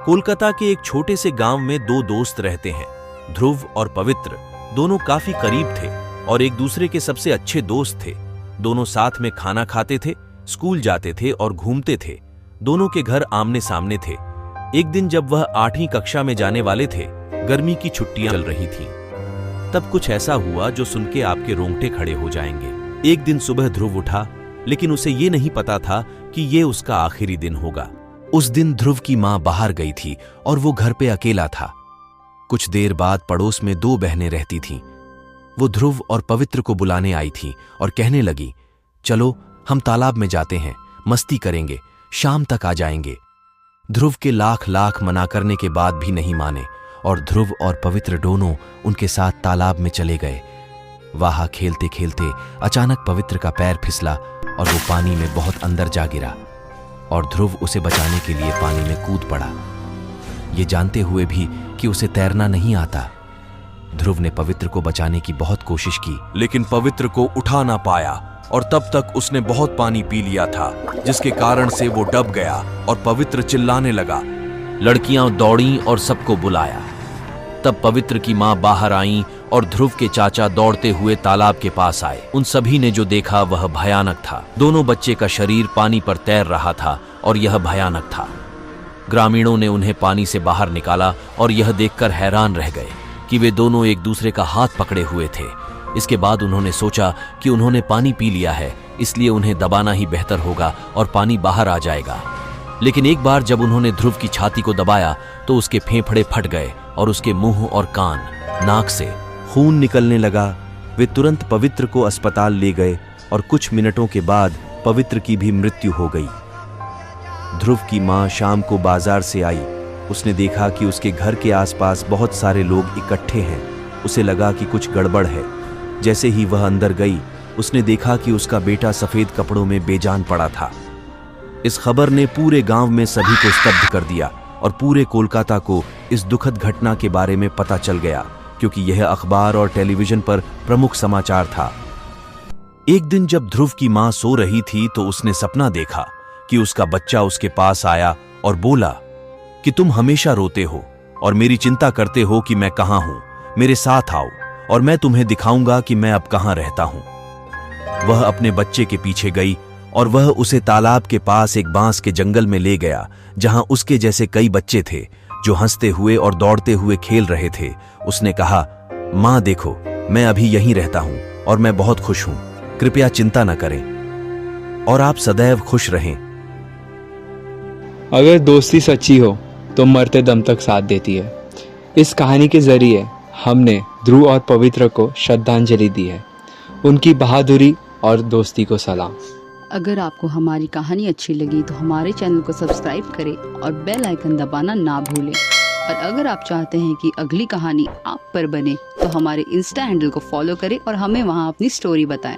कोलकाता के एक छोटे से गांव में दो दोस्त रहते हैं। ध्रुव और पवित्र दोनों काफी करीब थे और एक दूसरे के सबसे अच्छे दोस्त थे। दोनों साथ में खाना खाते थे, स्कूल जाते थे और घूमते थे। दोनों के घर आमने सामने थे। एक दिन जब वह 8वीं कक्षा में जाने वाले थे, गर्मी की छुट्टियां चल रही थीं। तब कुछ ऐसा हुआ जो सुन के आपके रोंगटे खड़े हो जाएंगे। एक दिन सुबह ध्रुव उठा, लेकिन उसे ये नहीं पता था कि ये उसका आखिरी दिन होगा। उस दिन ध्रुव की मां बाहर गई थी और वो घर पे अकेला था। कुछ देर बाद पड़ोस में 2 बहनें रहती थीं। वो ध्रुव और पवित्र को बुलाने आई थी और कहने लगी, चलो हम तालाब में जाते हैं, मस्ती करेंगे, शाम तक आ जाएंगे। ध्रुव के लाख लाख मना करने के बाद भी नहीं माने और ध्रुव और पवित्र दोनों उनके साथ तालाब में चले गए। वहां खेलते खेलते अचानक पवित्र का पैर फिसला और वो पानी में बहुत अंदर जा गिरा और ध्रुव उसे बचाने के लिए पानी में कूद पड़ा, ये जानते हुए भी कि उसे तैरना नहीं आता। ध्रुव ने पवित्र को बचाने की बहुत कोशिश की, लेकिन पवित्र को उठा ना पाया और तब तक उसने बहुत पानी पी लिया था, जिसके कारण से वो डूब गया और पवित्र चिल्लाने लगा। लड़कियां दौड़ीं और सबको बुलाया। तब पवित्र की मां बाहर आईं और ध्रुव के चाचा दौड़ते हुए तालाब के पास आए। उन सभी ने जो देखा वह भयानक था। दोनों बच्चे का शरीर पानी पर तैर रहा था और यह भयानक था। ग्रामीणों ने उन्हें पानी से बाहर निकाला और यह देखकर हैरान रह गए कि वे दोनों एक दूसरे का हाथ पकड़े हुए थे। इसके बाद उन्होंने सोचा कि उन्होंने पानी पी लिया है, इसलिए उन्हें दबाना ही बेहतर होगा और पानी बाहर आ जाएगा। लेकिन एक बार जब उन्होंने ध्रुव की छाती को दबाया तो उसके फेफड़े फट गए और उसके मुंह और कान, नाक से खून निकलने लगा। वे तुरंत पवित्र को अस्पताल ले गए और कुछ मिनटों के बाद पवित्र की भी मृत्यु हो गई। ध्रुव की मां शाम को बाजार से आई। उसने देखा कि उसके घर के आसपास बहुत सारे लोग इकट्ठे हैं। उसे लगा कि कुछ गड़बड़ है। जैसे ही वह अंदर गई, उसने देखा कि उसका बेटा सफेद कपड़ों में बेजान पड़ा था। इस खबर ने पूरे गांव में सभी को स्तब्ध कर दिया और पूरे कोलकाता को इस दुखद घटना के बारे में पता चल गया, क्योंकि यह अखबार और टेलीविजन पर प्रमुख समाचार था। एक दिन जब ध्रुव की मां सो रही थी तो उसने सपना देखा कि उसका बच्चा उसके पास आया और बोला कि तुम हमेशा रोते हो और मेरी चिंता करते हो कि मैं कहां हूं, मेरे साथ आओ और मैं तुम्हें दिखाऊंगा कि मैं अब कहां रहता हूं। वह अपने बच्चे के पीछे गई और वह उसे तालाब के पास एक बांस के जंगल में ले गया, जहां उसके जैसे कई बच्चे थे जो हंसते हुए और दौड़ते हुए खेल रहे थे। उसने कहा, मां देखो, मैं अभी यहीं रहता हूं और मैं बहुत खुश हूं। कृपया चिंता न करें और आप सदैव खुश रहें। अगर दोस्ती सच्ची हो तो मरते दम तक साथ देती है। इस कहानी के जरिए हमने ध्रुव और पवित्र को श्रद्धांजलि दी है, उनकी बहादुरी और दोस्ती को सलाम। अगर आपको हमारी कहानी अच्छी लगी तो हमारे चैनल को सब्सक्राइब करें और बेल आइकन दबाना ना भूलें। और अगर आप चाहते हैं कि अगली कहानी आप पर बने तो हमारे इंस्टा हैंडल को फॉलो करें और हमें वहां अपनी स्टोरी बताएं।